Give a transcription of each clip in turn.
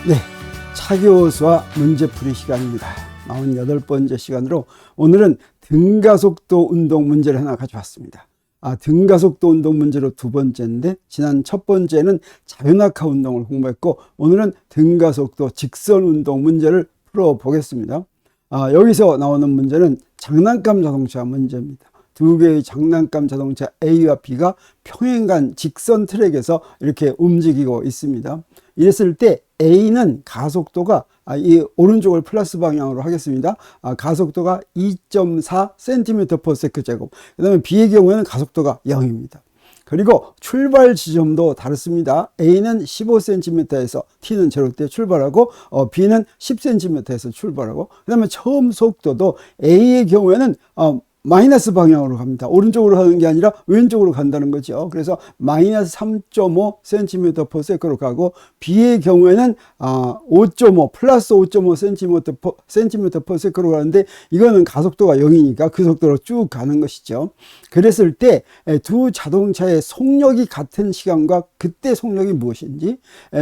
네, 차교수와 문제풀이 시간입니다. 48번째 시간으로 오늘은 등가속도 운동 문제를 하나 가져왔습니다. 등가속도 운동 문제로 두 번째인데, 지난 첫 번째는 자유낙하 운동을 공부했고, 오늘은 등가속도 직선 운동 문제를 풀어보겠습니다. 여기서 나오는 문제는 장난감 자동차 문제입니다. 두 개의 장난감 자동차 A와 B가 평행간 직선 트랙에서 이렇게 움직이고 있습니다. 이랬을 때 A는 가속도가 이 오른쪽을 플러스 방향으로 하겠습니다. 가속도가 2.4cm/s 제곱. 그 다음에 B의 경우에는 가속도가 0입니다. 그리고 출발 지점도 다릅니다. A는 15cm에서 T는 0대 출발하고 B는 10cm에서 출발하고, 그 다음에 처음 속도도 A의 경우에는 마이너스 방향으로 갑니다. 오른쪽으로 가는 게 아니라 왼쪽으로 간다는 거죠. 그래서 마이너스 3.5cm/s로 가고, B의 경우에는 5.5 플러스 5.5cm/s로 가는데, 이거는 가속도가 0이니까 그 속도로 쭉 가는 것이죠. 그랬을 때 두 자동차의 속력이 같은 시간과 그때 속력이 무엇인지,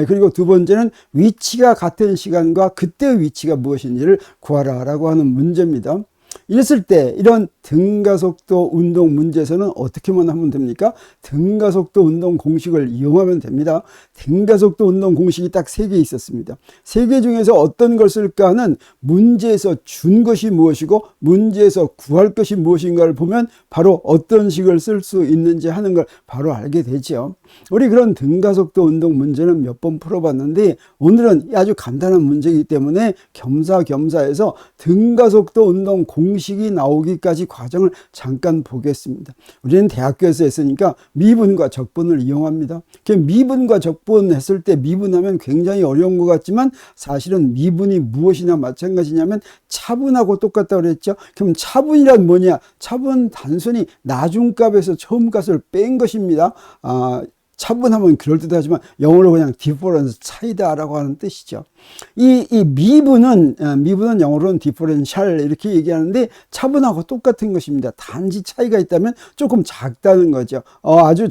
그리고 두 번째는 위치가 같은 시간과 그때 위치가 무엇인지를 구하라 라고 하는 문제입니다. 이랬을 때 이런 등가속도 운동 문제에서는 어떻게만 하면 됩니까? 등가속도 운동 공식을 이용하면 됩니다. 등가속도 운동 공식이 딱 3개 있었습니다. 3개 중에서 어떤 걸 쓸까 하는 문제에서 준 것이 무엇이고 문제에서 구할 것이 무엇인가를 보면 바로 어떤 식을 쓸 수 있는지 하는 걸 바로 알게 되죠. 우리 그런 등가속도 운동 문제는 몇 번 풀어봤는데, 오늘은 아주 간단한 문제이기 때문에 겸사겸사해서 등가속도 운동 공식이 나오기까지 과정을 잠깐 보겠습니다. 우리는 대학교에서 했으니까 미분과 적분을 이용합니다. 미분과 적분 했을 때 미분하면 굉장히 어려운 것 같지만, 사실은 미분이 무엇이나 마찬가지냐면 차분하고 똑같다고 그랬죠. 그럼 차분이란 뭐냐? 차분은 단순히 나중값에서 처음값을 뺀 것입니다. 차분하면 그럴듯하지만 영어로 그냥 difference, 차이다라고 하는 뜻이죠. 이 미분은 영어로는 differential 이렇게 얘기하는데, 차분하고 똑같은 것입니다. 단지 차이가 있다면 조금 작다는 거죠. 아주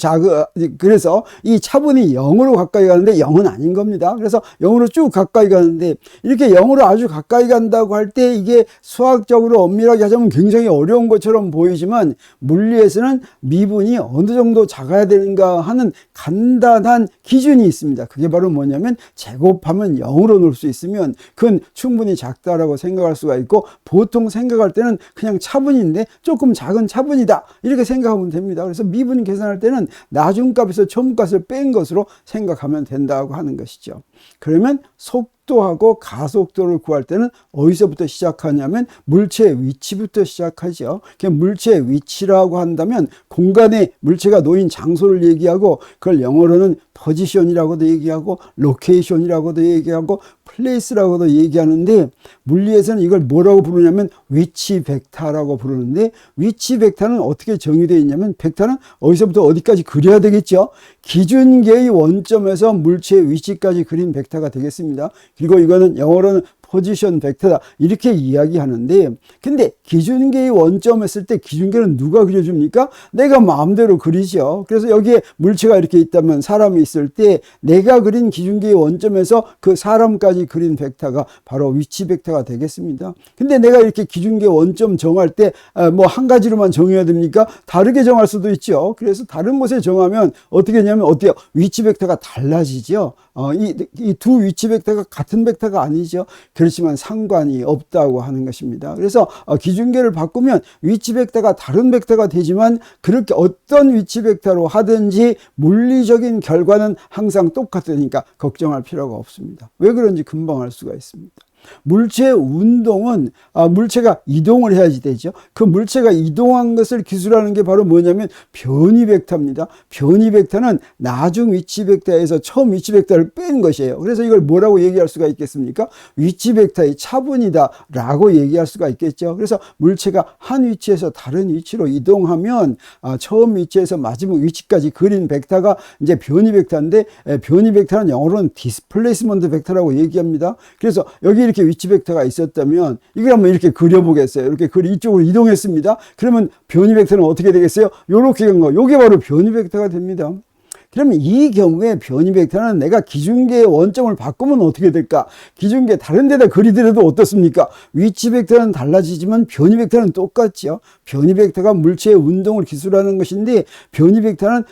그래서 이 차분이 0으로 가까이 가는데 0은 아닌 겁니다. 그래서 0으로 쭉 가까이 가는데, 이렇게 0으로 아주 가까이 간다고 할 때 이게 수학적으로 엄밀하게 하자면 굉장히 어려운 것처럼 보이지만, 물리에서는 미분이 어느 정도 작아야 되는가 하는 간단한 기준이 있습니다. 그게 바로 뭐냐면, 제곱하면 0으로 놓을 수 있으면 그건 충분히 작다라고 생각할 수가 있고, 보통 생각할 때는 그냥 차분인데 조금 작은 차분이다 이렇게 생각하면 됩니다. 그래서 미분 계산할 때는 나중값에서 처음값을 뺀 것으로 생각하면 된다고 하는 것이죠. 그러면 속도하고 가속도를 구할 때는 어디서부터 시작하냐면 물체의 위치부터 시작하죠. 물체의 위치라고 한다면 공간에 물체가 놓인 장소를 얘기하고, 그걸 영어로는 포지션이라고도 얘기하고 로케이션이라고도 얘기하고 플레이스라고도 얘기하는데, 물리에서는 이걸 뭐라고 부르냐면 위치 벡터라고 부르는데, 위치 벡터는 어떻게 정의되어 있냐면, 벡터는 어디서부터 어디까지 그려야 되겠죠. 기준계의 원점에서 물체의 위치까지 그린 벡터가 되겠습니다. 그리고 이거는 영어로는 포지션 벡터다 이렇게 이야기하는데, 근데 기준계의 원점 했을 때 기준계는 누가 그려줍니까? 내가 마음대로 그리죠. 그래서 여기에 물체가 이렇게 있다면, 사람이 있을 때 내가 그린 기준계의 원점에서 그 사람까지 그린 벡터가 바로 위치 벡터가 되겠습니다. 근데 내가 이렇게 기준계 원점 정할 때 뭐 한 가지로만 정해야 됩니까? 다르게 정할 수도 있죠. 그래서 다른 곳에 정하면 어떻게 하냐면 어때요? 위치 벡터가 달라지죠. 이 두 위치 벡터가 같은 벡터가 아니죠. 그렇지만 상관이 없다고 하는 것입니다. 그래서 기준계를 바꾸면 위치 벡터가 다른 벡터가 되지만, 그렇게 어떤 위치 벡터로 하든지 물리적인 결과는 항상 똑같으니까 걱정할 필요가 없습니다. 왜 그런지 금방 알 수가 있습니다. 물체의 운동은 물체가 이동을 해야지 되죠. 그 물체가 이동한 것을 기술하는 게 바로 뭐냐면 변이 벡터입니다. 변이 벡터는 나중 위치 벡터에서 처음 위치 벡터를 뺀 것이에요. 그래서 이걸 뭐라고 얘기할 수가 있겠습니까? 위치 벡터의 차분이다 라고 얘기할 수가 있겠죠. 그래서 물체가 한 위치에서 다른 위치로 이동하면 처음 위치에서 마지막 위치까지 그린 벡터가 이제 변이 벡터인데, 변이 벡터는 영어로는 디스플레이스먼트 벡터라고 얘기합니다. 그래서 여기 이렇게 위치 벡터가 있었다면 이걸 한번 이렇게 그려보겠어요. 이렇게 이쪽으로 이동했습니다. 그러면 변이 벡터는 어떻게 되겠어요? 요렇게 간 거. 요게 바로 변이 벡터가 됩니다. 그러면 이 경우에 변이 벡터는 내가 기준계의 원점을 바꾸면 어떻게 될까? 기준계 다른 데다 그리더라도 어떻습니까? 위치 벡터는 달라지지만 변이 벡터는 똑같죠. 변이 벡터가 물체의 운동을 기술하는 것인데, 변이 벡터는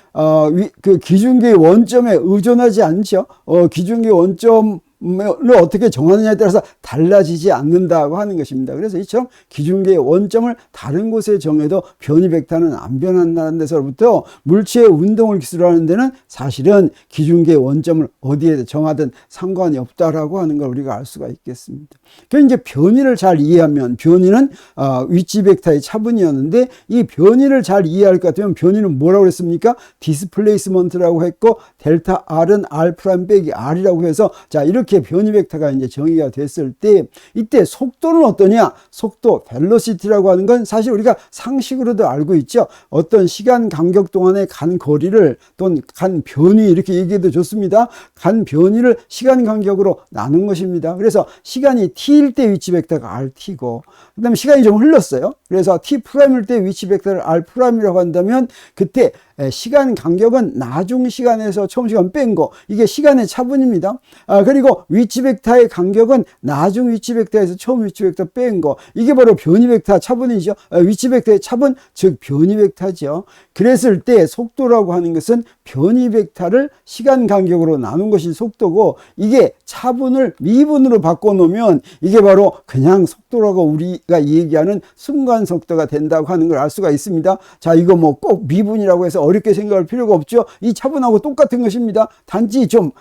그 기준계의 원점에 의존하지 않죠. 기준계 원점 을 어떻게 정하느냐에 따라서 달라지지 않는다고 하는 것입니다. 그래서 이처럼 기준계의 원점을 다른 곳에 정해도 변이 벡터는 안 변한다는 데서부터 물체의 운동을 기술하는 데는 사실은 기준계의 원점을 어디에 정하든 상관이 없다라고 하는 걸 우리가 알 수가 있겠습니다. 그래서 이제 변이를 잘 이해하면, 변이는 위치 벡터의 차분이었는데, 이 변이를 잘 이해할 것 같으면 변이는 뭐라고 했습니까? 디스플레이스먼트라고 했고, 델타 R은 R 프라임 빼기 R이라고 해서, 자, 이렇게 변이 벡터가 이제 정의가 됐을 때, 이때 속도는 어떠냐? 속도, 벨로시티라고 하는 건 사실 우리가 상식으로도 알고 있죠. 어떤 시간 간격 동안에 간 거리를, 또는 간 변이, 이렇게 얘기해도 좋습니다. 간 변이를 시간 간격으로 나눈 것입니다. 그래서 시간이 t일 때 위치 벡터가 rt고, 그 다음에 시간이 좀 흘렀어요. 그래서 t'일 때 위치 벡터를 r'이라고 한다면, 그때 시간 간격은 나중 시간에서 처음 시간 뺀 거, 이게 시간의 차분입니다. 그리고 위치 벡터의 간격은 나중 위치 벡터에서 처음 위치 벡터 뺀 거, 이게 바로 변이 벡터 차분이죠. 위치 벡터의 차분, 즉 변이 벡터죠. 그랬을 때 속도라고 하는 것은 변이 벡터를 시간 간격으로 나눈 것이 속도고, 이게 차분을 미분으로 바꿔놓으면 이게 바로 그냥 속도라고 우리가 얘기하는 순간 속도가 된다고 하는 걸 알 수가 있습니다. 자, 이거 뭐 꼭 미분이라고 해서 어렵게 생각할 필요가 없죠. 이 차분하고 똑같은 것입니다. 단지 좀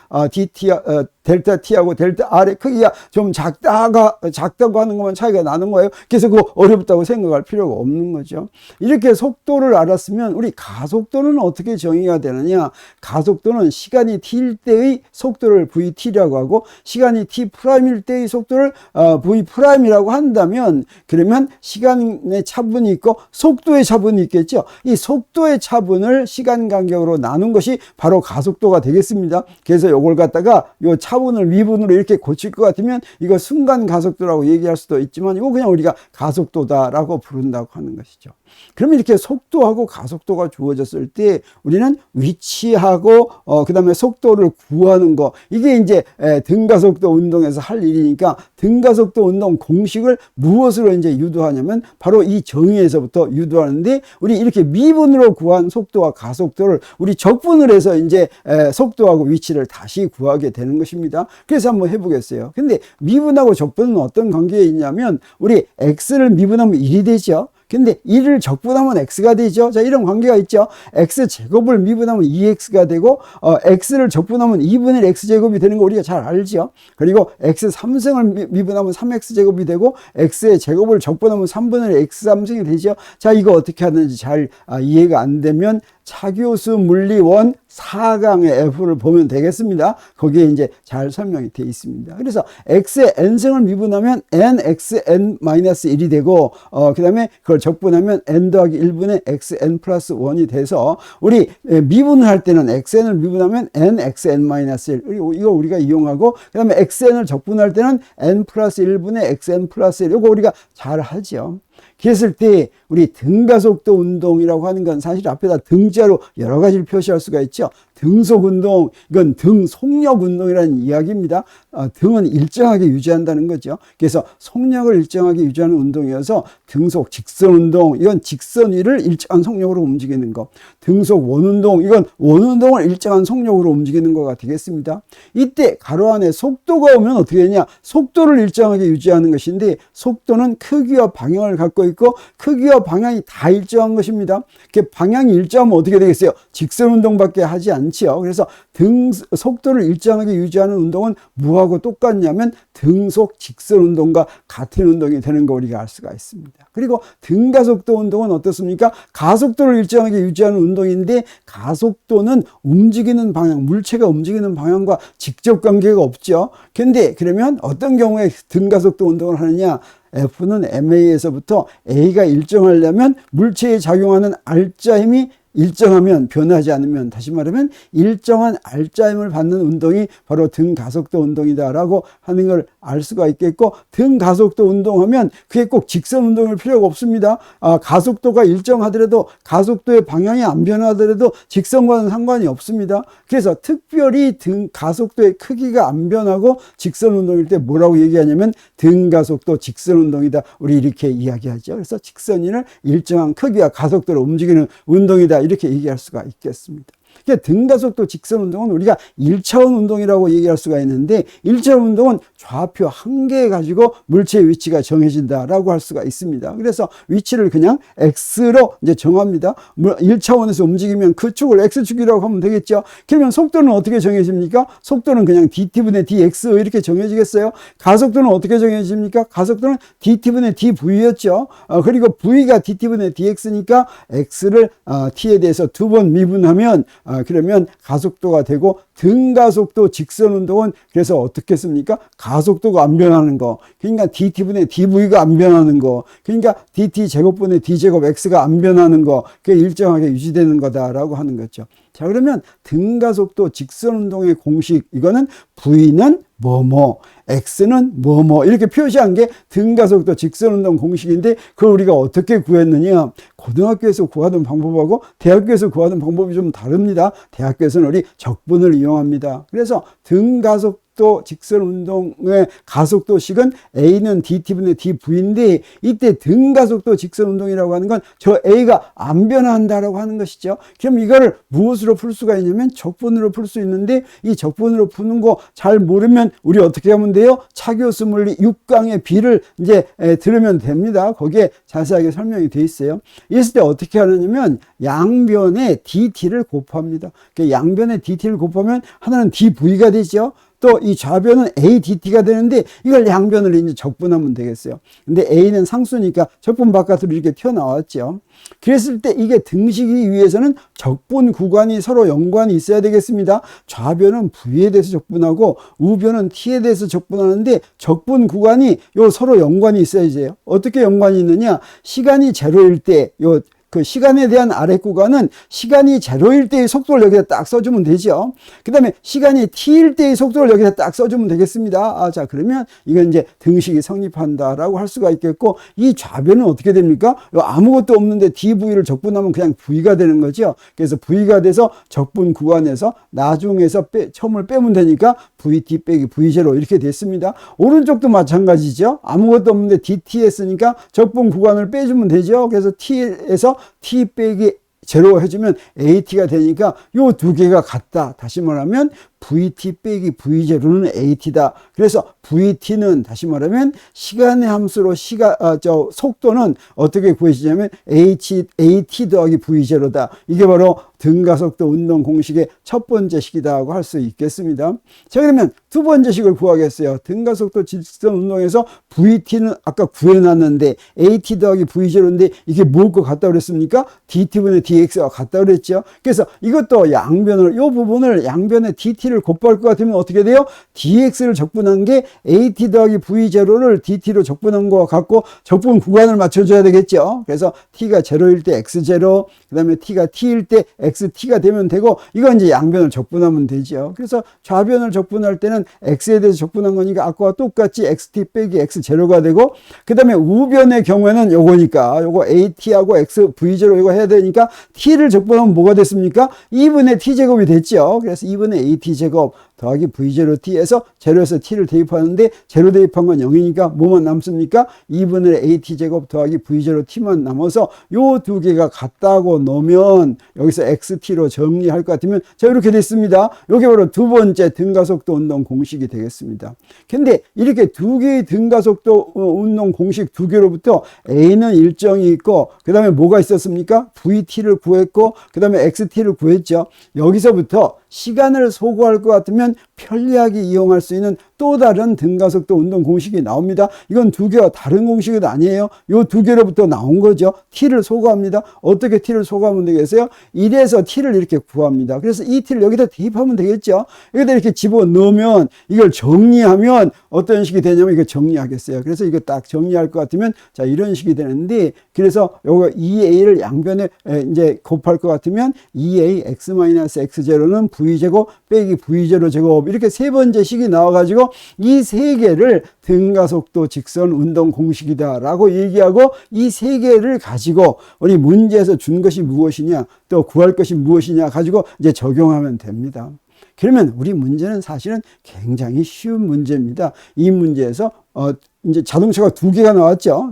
델타 T하고 델타 R의 크기가 좀 작다고 하는 것만 차이가 나는 거예요. 그래서 그거 어렵다고 생각할 필요가 없는 거죠. 이렇게 속도를 알았으면 우리 가속도는 어떻게 정의가 되느냐? 가속도는 시간이 t일 때의 속도를 vt라고 하고, 시간이 t'일 때의 속도를 v'이라고 한다면, 그러면 시간의 차분이 있고 속도의 차분이 있겠죠. 이 속도의 차분을 시간 간격으로 나눈 것이 바로 가속도가 되겠습니다. 그래서 이걸 갖다가 요 차분을 미분으로 이렇게 고칠 것 같으면 이거 순간 가속도라고 얘기할 수도 있지만, 이거 그냥 우리가 가속도다라고 부른다고 하는 것이죠. 그러면 이렇게 속도하고 가속도가 주어졌을 때 우리는 위치하고 그 다음에 속도를 구하는 거, 이게 이제 등가속도 운동에서 할 일이니까, 등가속도 운동 공식을 무엇으로 이제 유도하냐면 바로 이 정의에서부터 유도하는데, 우리 이렇게 미분으로 구한 속도와 가속도를 우리 적분을 해서 이제 속도하고 위치를 다시 구하게 되는 것입니다. 그래서 한번 해보겠어요. 근데 미분하고 적분은 어떤 관계에 있냐면, 우리 x를 미분하면 1이 되죠. 근데 1을 적분하면 x가 되죠. 자, 이런 관계가 있죠. x제곱을 미분하면 2x가 되고, x를 적분하면 2분의 1 x제곱이 되는 거 우리가 잘 알죠. 그리고 x 3승을 미분하면 3x제곱이 되고, x의 제곱을 적분하면 3분의 1 x 3승이 되죠. 자, 이거 어떻게 하는지 잘 이해가 안 되면 차교수 물리원 4강의 F를 보면 되겠습니다. 거기에 이제 잘 설명이 되어 있습니다. 그래서 x의 n승을 미분하면 nxn-1이 되고, 그 다음에 그걸 적분하면 n 더하기 1분의 xn 플러스 1이 돼서, 우리 미분을 할 때는 xn을 미분하면 nxn-1, 이거 우리가 이용하고, 그 다음에 xn을 적분할 때는 n 플러스 1분의 xn 플러스 1, 이거 우리가 잘 하죠. 그랬을 때 우리 등가속도 운동이라고 하는 건 사실 앞에다 등자로 여러 가지를 표시할 수가 있죠. 등속 운동, 이건 등 속력 운동이라는 이야기입니다. 등은 일정하게 유지한다는 거죠. 그래서 속력을 일정하게 유지하는 운동이어서 등속 직선 운동, 이건 직선 위를 일정한 속력으로 움직이는 거. 등속 원 운동, 이건 원 운동을 일정한 속력으로 움직이는 거가 되겠습니다. 이때 가로 안에 속도가 오면 어떻게 되냐? 속도를 일정하게 유지하는 것인데, 속도는 크기와 방향을 갖고 있고, 크기와 방향이 다 일정한 것입니다. 방향이 일정하면 어떻게 되겠어요? 직선 운동밖에 하지 않지요. 그래서 속도를 일정하게 유지하는 운동은 뭐하고 똑같냐면 등속 직선 운동과 같은 운동이 되는 거 우리가 알 수가 있습니다. 그리고 등가속도 운동은 어떻습니까? 가속도를 일정하게 유지하는 운동인데, 가속도는 움직이는 방향, 물체가 움직이는 방향과 직접 관계가 없죠. 근데 그러면 어떤 경우에 등가속도 운동을 하느냐? F는 MA에서부터 A가 일정하려면 물체에 작용하는 R자 힘이 일정하면, 변하지 않으면, 다시 말하면 일정한 알짜임을 받는 운동이 바로 등가속도 운동이다라고 하는 걸 알 수가 있겠고, 등가속도 운동하면 그게 꼭 직선 운동일 필요가 없습니다. 가속도가 일정하더라도, 가속도의 방향이 안 변하더라도 직선과는 상관이 없습니다. 그래서 특별히 등가속도의 크기가 안 변하고 직선 운동일 때 뭐라고 얘기하냐면 등가속도 직선 운동이다, 우리 이렇게 이야기하죠. 그래서 직선인을 일정한 크기와 가속도로 움직이는 운동이다, 이렇게 얘기할 수가 있겠습니다. 그러니까 등가속도 직선 운동은 우리가 1차원 운동이라고 얘기할 수가 있는데, 1차원 운동은 좌표 한 개 가지고 물체의 위치가 정해진다라고 할 수가 있습니다. 그래서 위치를 그냥 X로 이제 정합니다. 1차원에서 움직이면 그 축을 X축이라고 하면 되겠죠. 그러면 속도는 어떻게 정해집니까? 속도는 그냥 dt분의 dx 이렇게 정해지겠어요. 가속도는 어떻게 정해집니까? 가속도는 dt분의 dv였죠. 그리고 v가 dt분의 dx니까 x를 t에 대해서 두 번 미분하면 그러면 가속도가 되고, 등가속도 직선 운동은 그래서 어떻게 씁니까? 가속도가 안 변하는 거, 그러니까 dt분의 dv가 안 변하는 거, 그러니까 dt 제곱분의 d 제곱 x가 안 변하는 거, 그게 일정하게 유지되는 거다라고 하는 거죠. 자, 그러면 등가속도 직선 운동의 공식, 이거는 v는 뭐뭐, x는 뭐뭐, 이렇게 표시한 게 등가속도 직선운동 공식인데, 그걸 우리가 어떻게 구했느냐? 고등학교에서 구하던 방법하고 대학교에서 구하던 방법이 좀 다릅니다. 대학교에서는 우리 적분을 이용합니다. 그래서 등가속도 직선운동의 가속도식은 A는 dt분의 dv인데, 이때 등가속도 직선운동이라고 하는 건 저 A가 안 변한다라고 하는 것이죠. 그럼 이거를 무엇으로 풀 수가 있냐면 적분으로 풀 수 있는데, 이 적분으로 푸는 거 잘 모르면 우리 어떻게 하면 돼요? 차교수 물리 6강의 B를 이제 들으면 됩니다. 거기에 자세하게 설명이 되어 있어요. 이랬을 때 어떻게 하느냐면 양변에 dt를 곱합니다. 양변에 dt를 곱하면 하나는 dv가 되죠. 또 이 좌변은 ADT가 되는데, 이걸 양변을 이제 적분하면 되겠어요. 근데 A는 상수니까 적분 바깥으로 이렇게 튀어나왔죠. 그랬을 때 이게 등식이기 위해서는 적분 구간이 서로 연관이 있어야 되겠습니다. 좌변은 V에 대해서 적분하고 우변은 T에 대해서 적분하는데, 적분 구간이 요 서로 연관이 있어야지. 어떻게 연관이 있느냐? 시간이 제로일 때 그 시간에 대한 아래 구간은 시간이 제로일 때의 속도를 여기다 딱 써주면 되죠. 그 다음에 시간이 t일 때의 속도를 여기다 딱 써주면 되겠습니다. 자, 그러면 이건 이제 등식이 성립한다라고 할 수가 있겠고, 이 좌변은 어떻게 됩니까? 아무것도 없는데 dv를 적분하면 그냥 v가 되는 거죠. 그래서 v가 돼서 적분 구간에서 나중에서 처음을 빼면 되니까 vt 빼기 v0 이렇게 됐습니다. 오른쪽도 마찬가지죠. 아무것도 없는데 dt 했으니까 적분 구간을 빼주면 되죠. 그래서 t에서 t 빼기 제로 해주면 AT가 되니까 요 두 개가 같다. 다시 말하면 VT 빼기 V0는 AT다. 그래서 VT는 다시 말하면 시간의 함수로 속도는 어떻게 구해지냐면 AT 더하기 V0다. 이게 바로 등가속도 운동 공식의 첫 번째 식이다고 할 수 있겠습니다. 자, 그러면 두 번째 식을 구하겠어요. 등가속도 직선 운동에서 VT는 아까 구해놨는데 AT 더하기 V0인데 이게 뭘 것 같다 그랬습니까? DT분의 DX가 같다 그랬죠. 그래서 이것도 양변을, 이 부분을 양변에 DT를 곱할 것 같으면 어떻게 돼요? DX를 적분한 게 AT 더하기 V0를 DT로 적분한 것과 같고, 적분 구간을 맞춰줘야 되겠죠. 그래서 T가 0일 때 X0, 그 다음에 T가 T일 때 XT가 되면 되고, 이건 이제 양변을 적분하면 되죠. 그래서 좌변을 적분할 때는 X에 대해서 적분한 거니까 아까와 똑같이 XT 빼기 X0가 되고, 그 다음에 우변의 경우에는 요거니까, 요거 AT하고 XV0 이거 해야 되니까 T를 적분하면 뭐가 됐습니까? 2분의 T제곱이 됐죠. 그래서 2분의 AT제곱 더하기 V0T에서 제로에서 T를 대입하는데, 제로 대입한 건 0이니까 뭐만 남습니까? 2분의 AT제곱 더하기 V0T만 남아서 요 두 개가 같다고 놓으면 여기서 XT로 정리할 것 같으면 자, 이렇게 됐습니다. 이게 바로 두 번째 등가속도 운동 공식이 되겠습니다. 근데 이렇게 두 개의 등가속도 운동 공식 두 개로부터 A는 일정이 있고, 그 다음에 뭐가 있었습니까? VT를 구했고, 그 다음에 XT를 구했죠. 여기서부터 시간을 소구할 것 같으면 편리하게 이용할 수 있는 또 다른 등가속도 운동 공식이 나옵니다. 이건 두 개와 다른 공식은 아니에요. 요 두 개로부터 나온 거죠. t를 소거합니다. 어떻게 t를 소거하면 되겠어요? 1에서 t를 이렇게 구합니다. 그래서 이 t를 여기다 대입하면 되겠죠. 여기다 이렇게 집어넣으면 이걸 정리하면 어떤 식이 되냐면 이거 정리하겠어요. 그래서 이거 딱 정리할 것 같으면 자 이런 식이 되는데 그래서 요거 2a를 양변에 이제 곱할 것 같으면 2a x-x0는 v제곱 빼기 v0 제곱 이렇게 세 번째 식이 나와가지고 이 세 개를 등가속도 직선 운동 공식이다 라고 얘기하고 이 세 개를 가지고 우리 문제에서 준 것이 무엇이냐 또 구할 것이 무엇이냐 가지고 이제 적용하면 됩니다. 그러면 우리 문제는 사실은 굉장히 쉬운 문제입니다. 이 문제에서 이제 자동차가 두 개가 나왔죠.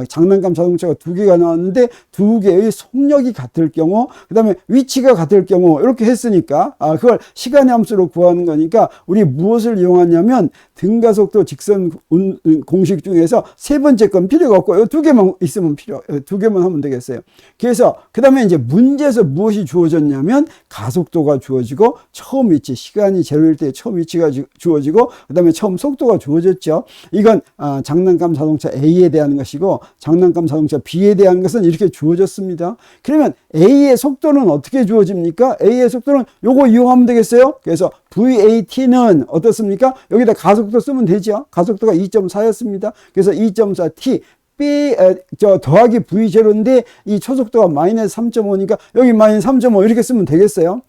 장난감 자동차가 두 개가 나왔는데 두 개의 속력이 같을 경우, 그 다음에 위치가 같을 경우, 이렇게 했으니까, 그걸 시간의 함수로 구하는 거니까, 우리 무엇을 이용하냐면, 등가속도 직선 공식 중에서 세 번째 건 필요가 없고, 두 개만 있으면 두 개만 하면 되겠어요. 그래서, 그 다음에 이제 문제에서 무엇이 주어졌냐면, 가속도가 주어지고, 처음 위치, 시간이 제로일 때 처음 위치가 주어지고, 그 다음에 처음 속도가 주어졌죠. 이건 장난감 자동차 A에 대한 것이고 장난감 자동차 B에 대한 것은 이렇게 주어졌습니다. 그러면 A의 속도는 어떻게 주어집니까? A의 속도는 요거 이용하면 되겠어요. 그래서 VAT는 어떻습니까? 여기다 가속도 쓰면 되죠. 가속도가 2.4였습니다. 그래서 2.4T 더하기 V0인데 이 초속도가 마이너스 3.5니까 여기 마이너스 3.5 이렇게 쓰면 되겠어요.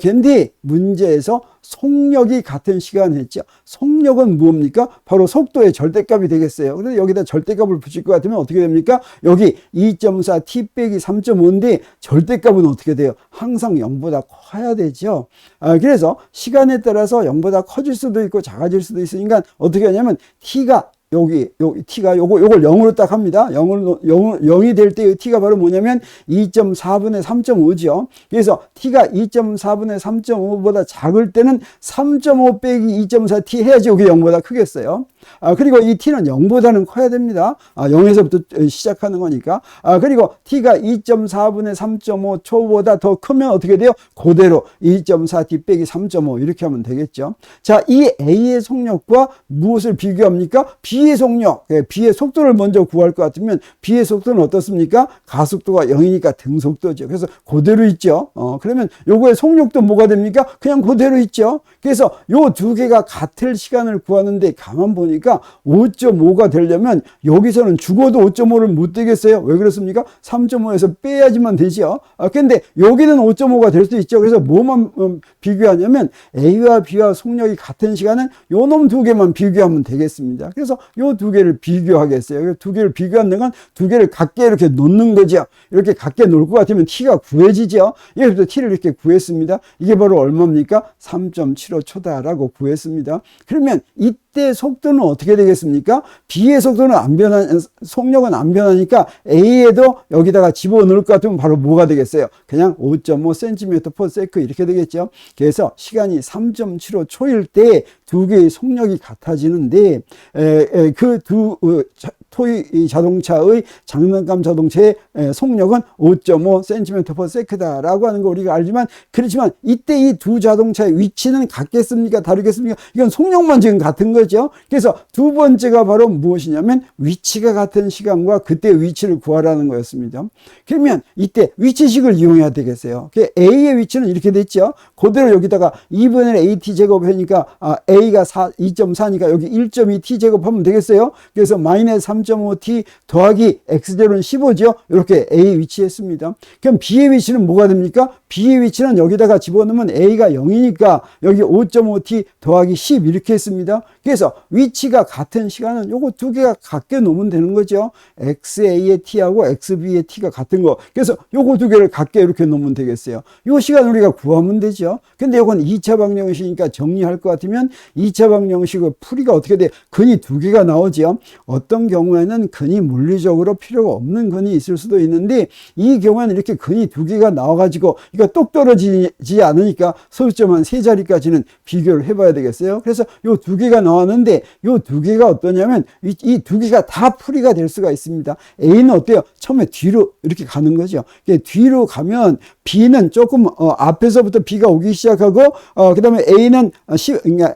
근데 문제에서 속력이 같은 시간 했죠. 속력은 뭡니까? 바로 속도의 절대값이 되겠어요. 그래서 여기다 절대값을 붙일 것 같으면 어떻게 됩니까? 여기 2.4t 빼기 3.5인데 절대값은 어떻게 돼요? 항상 0보다 커야 되죠. 그래서 시간에 따라서 0보다 커질 수도 있고 작아질 수도 있으니까 어떻게 하냐면 t가 여기 t가 요걸 0으로 딱 합니다. 0이 될 때의 t가 바로 뭐냐면 2.4분의 3.5죠. 그래서 t가 2.4분의 3.5보다 작을 때는 3.5 빼기 2.4t 해야지 이게 0보다 크겠어요. 그리고 이 t는 0보다는 커야 됩니다. 0에서부터 시작하는 거니까. 그리고 t가 2.4분의 3.5 초보다 더 크면 어떻게 돼요? 그대로 2.4t 빼기 3.5 이렇게 하면 되겠죠. 자, 이 A의 속력과 무엇을 비교합니까? B의 속력, B의 속도를 먼저 구할 것 같으면 B의 속도는 어떻습니까? 가속도가 0이니까 등속도죠. 그래서 그대로 있죠. 그러면 요거의 속력도 뭐가 됩니까? 그냥 그대로 있죠. 그래서 요 두 개가 같을 시간을 구하는데 가만 보니까 5.5가 되려면 여기서는 죽어도 5.5를 못 되겠어요. 왜 그렇습니까? 3.5에서 빼야지만 되죠. 근데 여기는 5.5가 될 수 있죠. 그래서 뭐만 비교하냐면 A와 B와 속력이 같은 시간은 요 놈 두 개만 비교하면 되겠습니다. 그래서 요 두 개를 비교하겠어요. 두 개를 비교하는 건 두 개를 각게 이렇게 놓는 거죠. 이렇게 각게 놓을 것 같으면 t가 구해지죠. 여기부터 t를 이렇게 구했습니다. 이게 바로 얼마입니까? 3.75초다라고 구했습니다. 그러면 이때 속도는 어떻게 되겠습니까? B의 속도는 속력은 안 변하니까 A에도 여기다가 집어넣을 것 같으면 바로 뭐가 되겠어요? 그냥 5.5cm/s 이렇게 되겠죠. 그래서 시간이 3.75초일 때 두 개의 속력이 같아지는데 그 두 토이 자동차의 장난감 자동차의 속력은 5.5cm/s라고 하는 거 우리가 알지만 그렇지만 이때 이 두 자동차의 위치는 같겠습니까? 다르겠습니까? 이건 속력만 지금 같은 거죠. 그래서 두 번째가 바로 무엇이냐면 위치가 같은 시간과 그때 위치를 구하라는 거였습니다. 그러면 이때 위치식을 이용해야 되겠어요. A의 위치는 이렇게 됐죠. 그대로 여기다가 2분의 AT 제곱하니까 A가 2.4니까 여기 1.2T 제곱하면 되겠어요. 그래서 마이너스 3.5T 더하기 X0는 15죠. 이렇게 A 위치했습니다. 그럼 B의 위치는 뭐가 됩니까? B의 위치는 여기다가 집어넣으면 A가 0이니까 여기 5.5T 더하기 10 이렇게 했습니다. 그래서 위치가 같은 시간은 요거 두 개가 같게 놓으면 되는 거죠. XA의 T하고 XB의 T가 같은 거. 그래서 요거 두 개를 같게 이렇게 놓으면 되겠어요. 요 시간 우리가 구하면 되죠. 근데 요건 2차 방정식이니까 정리할 것 같으면 2차 방정식의 풀이가 어떻게 돼? 근이 두 개가 나오죠. 어떤 경우에는 근이 물리적으로 필요가 없는 근이 있을 수도 있는데 이 경우에는 이렇게 근이 두 개가 나와가지고 이거 똑 떨어지지 않으니까 소수점 한 세 자리까지는 비교를 해봐야 되겠어요. 그래서 요 두 개가 나왔는데 요 두 개가 어떠냐면 이 두 개가 다 풀이가 될 수가 있습니다. A는 어때요? 처음에 뒤로 이렇게 가는 거죠. 뒤로 가면 B는 조금 앞에서부터 B가 오기 시작하고 그 다음에 A는 그러니까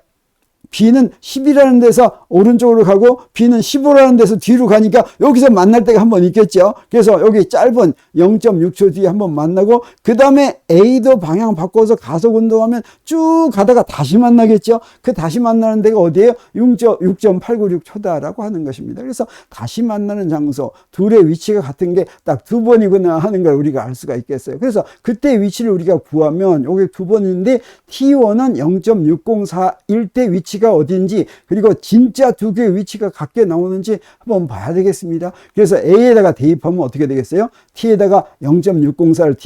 B는 10이라는 데서 오른쪽으로 가고 B는 15라는 데서 뒤로 가니까 여기서 만날 때가 한 번 있겠죠. 그래서 여기 짧은 0.6초 뒤에 한번 만나고 그 다음에 A도 방향 바꿔서 가속 운동하면 쭉 가다가 다시 만나겠죠. 그 다시 만나는 데가 어디예요? 6.896초다라고 하는 것입니다. 그래서 다시 만나는 장소, 둘의 위치가 같은 게 딱 두 번이구나 하는 걸 우리가 알 수가 있겠어요. 그래서 그때 위치를 우리가 구하면 여기 두 번인데 T1은 0.604일 때 위치가 어딘지, 그리고 진짜 두 개의 위치가 같게 나오는지 한번 봐야 되겠습니다. 그래서 A에다가 대입하면 어떻게 되겠어요? T에다가 0.604를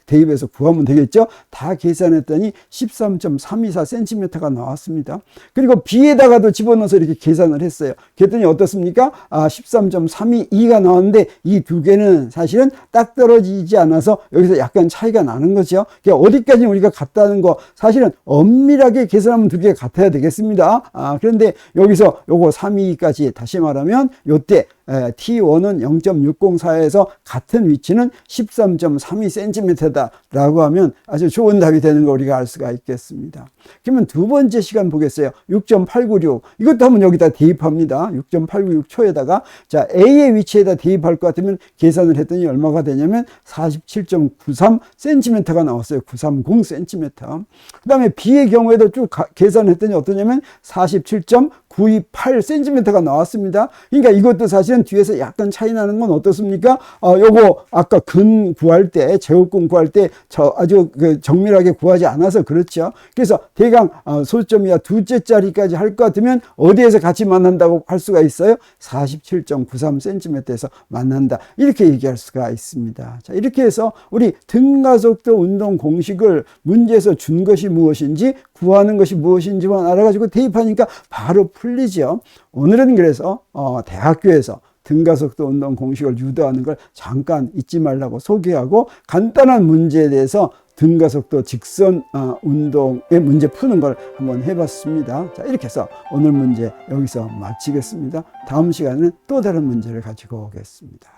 대입해서 구하면 되겠죠. 다 계산했더니 13.324cm가 나왔습니다. 그리고 B에다가도 집어넣어서 이렇게 계산을 했어요. 그랬더니 어떻습니까? 13.322가 나왔는데 이 두 개는 사실은 딱 떨어지지 않아서 여기서 약간 차이가 나는 거죠. 그러니까 어디까지 우리가 같다는 거 사실은 엄밀하게 계산하면 두 개가 같아야 되겠습니다. 그런데 여기서 요거 322까지 다시 말하면 요때 T1은 0.604에서 같은 위치는 13.32cm다 라고 하면 아주 좋은 답이 되는 거 우리가 알 수가 있겠습니다. 그러면 두 번째 시간 보겠어요. 6.896 이것도 한번 여기다 대입합니다. 6.896초에다가 자 A의 위치에다 대입할 것 같으면 계산을 했더니 얼마가 되냐면 47.93cm가 나왔어요. 930cm. 그 다음에 B의 경우에도 쭉 계산을 했더니 어떠냐면 47.928cm가 나왔습니다. 그러니까 이것도 사실은 뒤에서 약간 차이 나는 건 어떻습니까? 요거 아까 근 구할 때, 제곱근 구할 때 아주 정밀하게 구하지 않아서 그렇죠. 그래서 대강 소점이야 두째 자리까지 할 것 같으면 어디에서 같이 만난다고 할 수가 있어요? 47.93cm에서 만난다. 이렇게 얘기할 수가 있습니다. 자, 이렇게 해서 우리 등가속도 운동 공식을 문제에서 준 것이 무엇인지 구하는 것이 무엇인지만 알아가지고 대입하니까 바로 풀리죠. 오늘은 그래서 대학교에서 등가속도 운동 공식을 유도하는 걸 잠깐 잊지 말라고 소개하고 간단한 문제에 대해서 등가속도 직선 운동의 문제 푸는 걸 한번 해봤습니다. 자, 이렇게 해서 오늘 문제 여기서 마치겠습니다. 다음 시간에는 또 다른 문제를 가지고 오겠습니다.